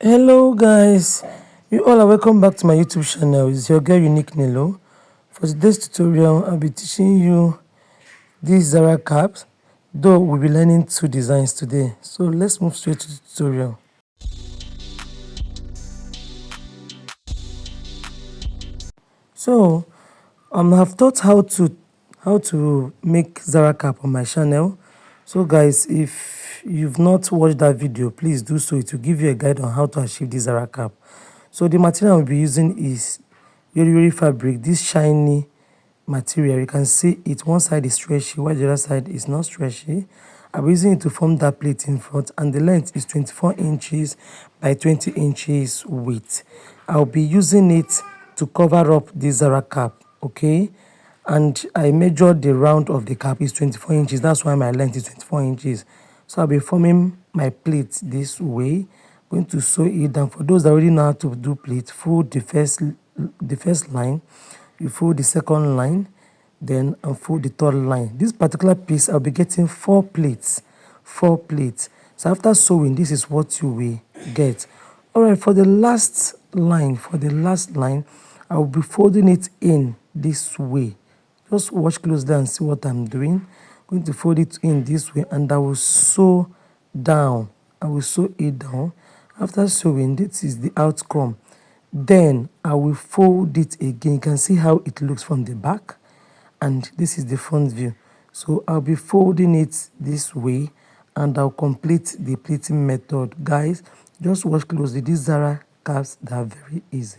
Hello guys, you all are welcome back to my YouTube channel. It's your girl Unique Nilo. For today's tutorial, I'll be teaching you these Zara caps, though we'll be learning two designs today. So let's move straight to the tutorial. So I've taught how to make Zara cap on my channel. So guys, if you've not watched that video, please do so. It will give you a guide on how to achieve this Zara cap. So the material I'll be using is Yori fabric, this shiny material. You can see it, one side is stretchy while the other side is not stretchy. I'll be using it to form that plate in front, and the length is 24 inches by 20 inches width. I'll be using it to cover up the Zara cap, okay? And I measured the round of the cap is 24 inches. That's why my length is 24 inches. So I'll be forming my plate this way. Going to sew it down. For those that already know how to do plate, fold the first line, you fold the second line, then fold the third line. This particular piece, I'll be getting 4 plates. 4 plates. So after sewing, this is what you will get. All right, for the last line, I'll be folding it in this way. Just watch closely and see what I'm doing. I'm going to fold it in this way, and I will sew down. I will sew it down. After sewing, this is the outcome. Then I will fold it again. You can see how it looks from the back, and this is the front view. So I'll be folding it this way, and I'll complete the pleating method. Guys, just watch closely. These Zara caps, they are very easy.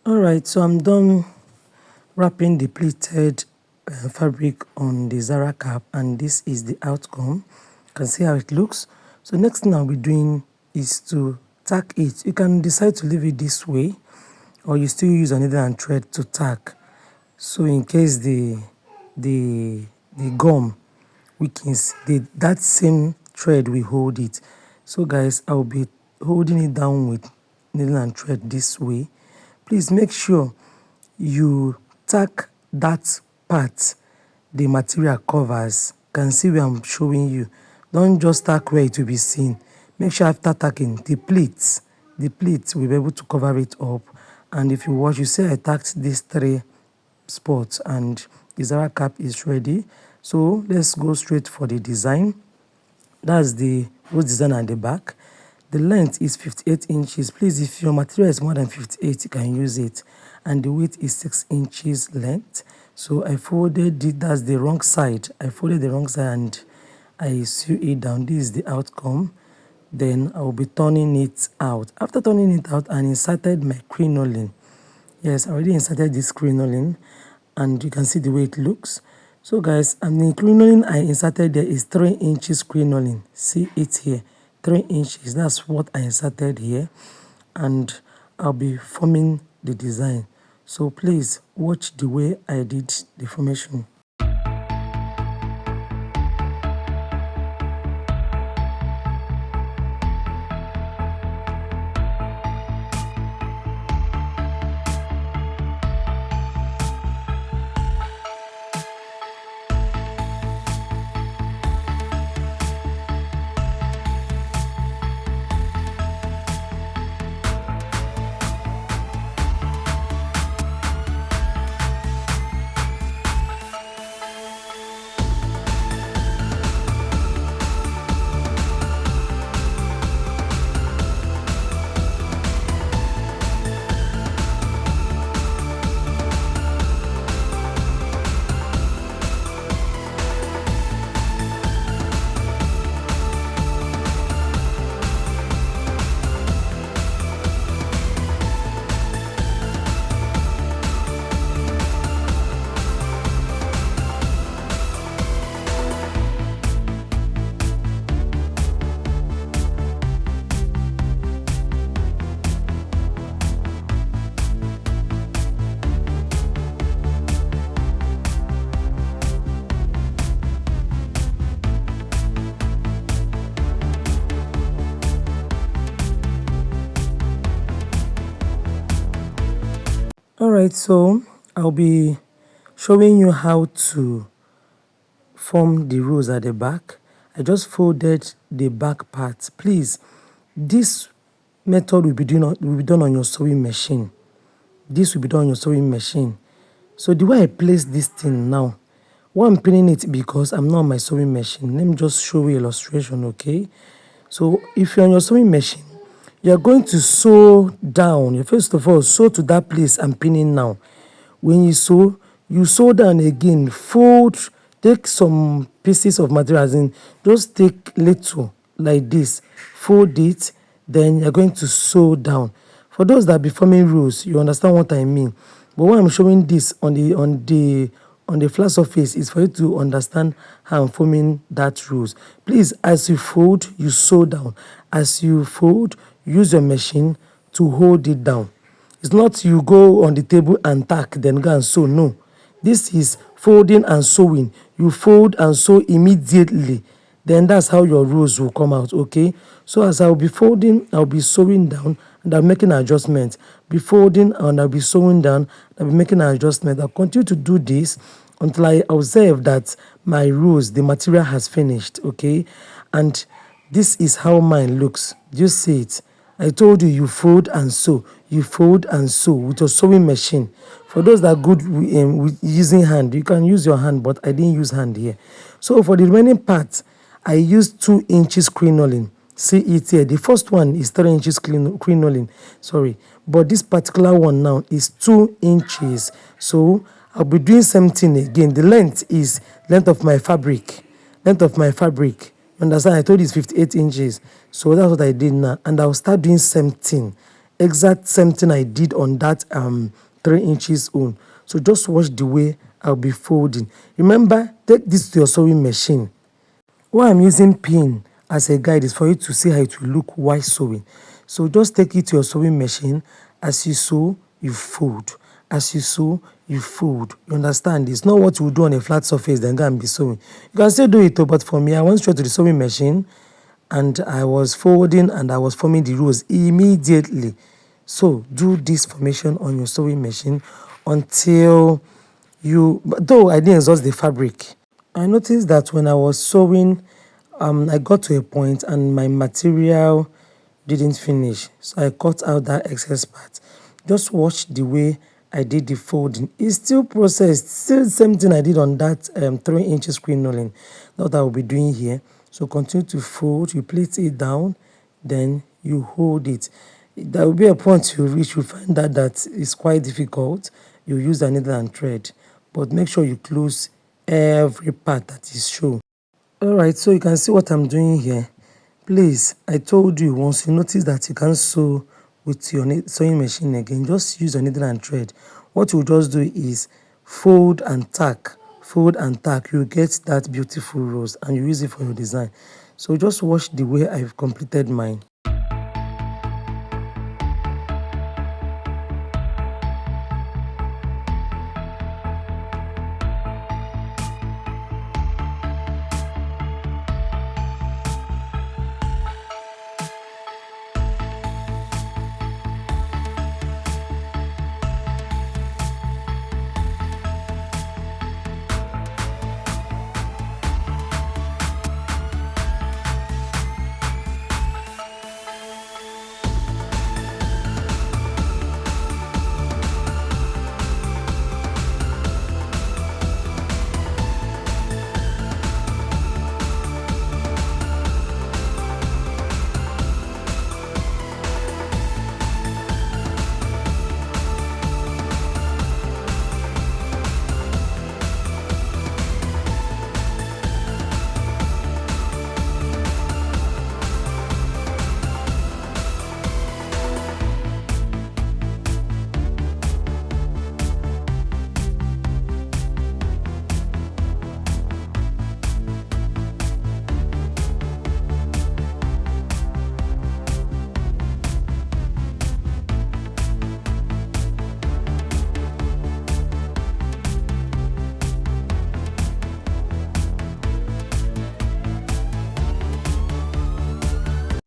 All right, so I'm done wrapping the pleated fabric on the Zara cap, and this is the outcome. You can see how it looks. So next thing I'll be doing is to tack it. You can decide to leave it this way, or you still use a needle and thread to tack. So in case the gum weakens, that same thread will hold it. So guys, I'll be holding it down with needle and thread this way. Please make sure you tack that part the material covers. Can see where I'm showing you. Don't just tack where it will be seen. Make sure after tacking the pleats will be able to cover it up. And if you watch, you see I tacked these 3 spots and the Zara cap is ready. So let's go straight for the design. That's the rose design at the back. The length is 58 inches. Please, if your material is more than 58, you can use it. And the width is 6 inches length. So I folded it, that's the wrong side. I folded the wrong side and I sew it down. This is the outcome. Then I will be turning it out. After turning it out, I inserted my crinoline. Yes, I already inserted this crinoline and you can see the way it looks. So guys, and the crinoline I inserted there is 3 inches crinoline. See it here, 3 inches. That's what I inserted here. And I'll be forming the design. So please watch the way I did the formation. Alright, so I'll be showing you how to form the rose at the back. I just folded the back part. Please, this method will be done on your sewing machine. This will be done on your sewing machine. So the way I place this thing now, why I'm pinning it because I'm not on my sewing machine. Let me just show you illustration, okay? So if you're on your sewing machine, you're going to sew down. You first of all sew to that place I'm pinning now. When you sew down again, fold, take some pieces of material, as in just take little like this, fold it, then you're going to sew down. For those that be forming rows, you understand what I mean. But when I'm showing this on the flat surface, is for you to understand how I'm forming that rows. Please, as you fold, you sew down. As you fold, use your machine to hold it down. It's not you go on the table and tack, then go and sew. No. This is folding and sewing. You fold and sew immediately. Then that's how your rows will come out, okay? So as I'll be folding, I'll be sewing down and I'm making an adjustment. Be folding and I'll be sewing down, I'll be making an adjustment. I'll continue to do this until I observe that my rows, the material has finished, okay? And this is how mine looks. Do you see it? I told you, you fold and sew. You fold and sew with your sewing machine. For those that are good with using hand, you can use your hand, but I didn't use hand here. So for the remaining part, I used 2 inches crinoline. See it here. The first one is 3 inches crinoline. Sorry. But this particular one now is 2 inches. So I'll be doing something again. The length is length of my fabric. Length of my fabric. Understand? I told you it's 58 inches. So that's what I did now. And I'll start doing something exact same thing I did on that 3 inches own. So just watch the way I'll be folding. Remember, take this to your sewing machine. Why I'm using pin as a guide is for you to see how it will look while sewing. So just take it to your sewing machine. As you sew, you fold. As you sew, you fold. You understand? It's not what you do on a flat surface then go and be sewing. You can still do it, but for me, I went straight to the sewing machine and I was folding and I was forming the rows immediately. So do this formation on your sewing machine until though I didn't exhaust the fabric. I noticed that when I was sewing, I got to a point and my material didn't finish. So I cut out that excess part. Just watch the way I did the folding. It's still processed, still the same thing I did on that 3 inches crinoline. That's what I will be doing here. So continue to fold, you plait it down, then you hold it. There will be a point you reach, you find that it's quite difficult. You use a needle and thread, but make sure you close every part that is shown. Alright, so you can see what I'm doing here. Please, I told you, once you notice that you can't sew with your sewing machine again, just use your needle and thread. What you just do is fold and tack, fold and tack. You get that beautiful rose and you use it for your design. So just watch the way I've completed mine.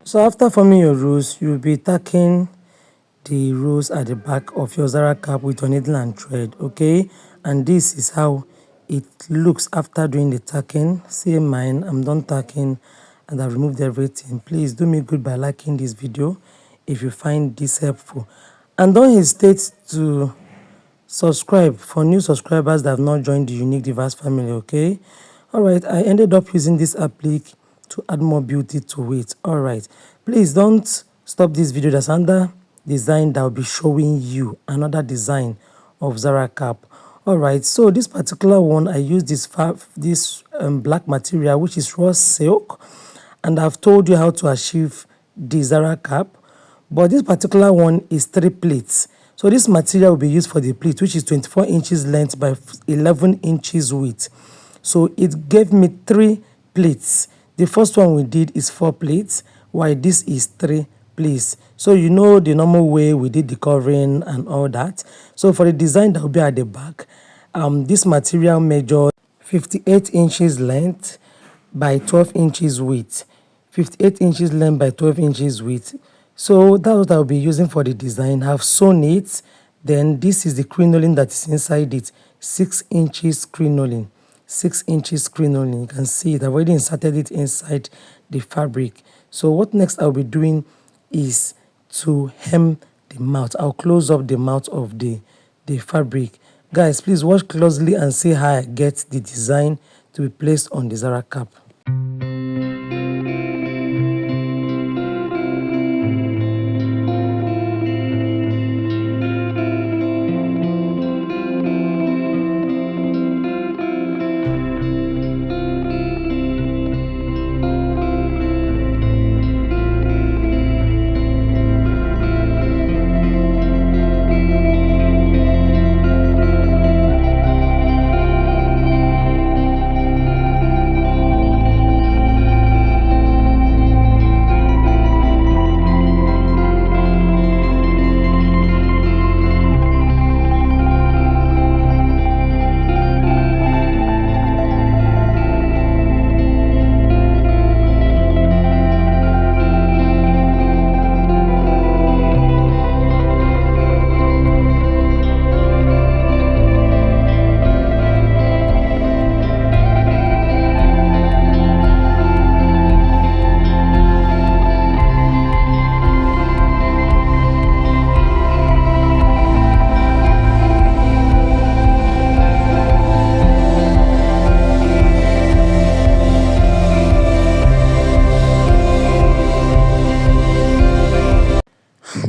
So after forming your rows, you'll be tacking the rows at the back of your Zara cap with your needle and thread, okay? And this is how it looks after doing the tacking. See mine, I'm done tacking and I've removed everything. Please do me good by liking this video if you find this helpful. And don't hesitate to subscribe for new subscribers that have not joined the Unique Device family, okay? Alright, I ended up using this applique to add more beauty to it. Alright, please don't stop this video. There's another design that will be showing you another design of Zara cap. Alright, so this particular one, I use this black material, which is raw silk, and I've told you how to achieve the Zara cap. But this particular one is 3 pleats. So this material will be used for the pleat, which is 24 inches length by 11 inches width. So it gave me 3 pleats. The first one we did is 4 pleats, while this is 3 pleats. So you know the normal way we did the covering and all that. So for the design that will be at the back, this material measured 58 inches length by 12 inches width. 58 inches length by 12 inches width. So that's what I'll be using for the design. I've sewn it. Then this is the crinoline that is inside it. 6 inches crinoline. 6 inches crinoline. You can see it. I've already inserted it inside the fabric. So what next I'll be doing is to hem the mouth. I'll close up the mouth of the fabric. Guys, please watch closely and see how I get the design to be placed on the Zara cap.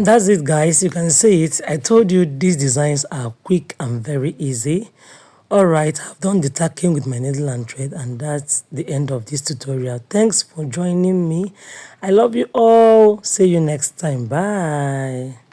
That's it, guys. You can see it. I told you these designs are quick and very easy. All right, I've done the tacking with my needle and thread, and that's the end of this tutorial. Thanks for joining me. I love you all. See you next time. Bye.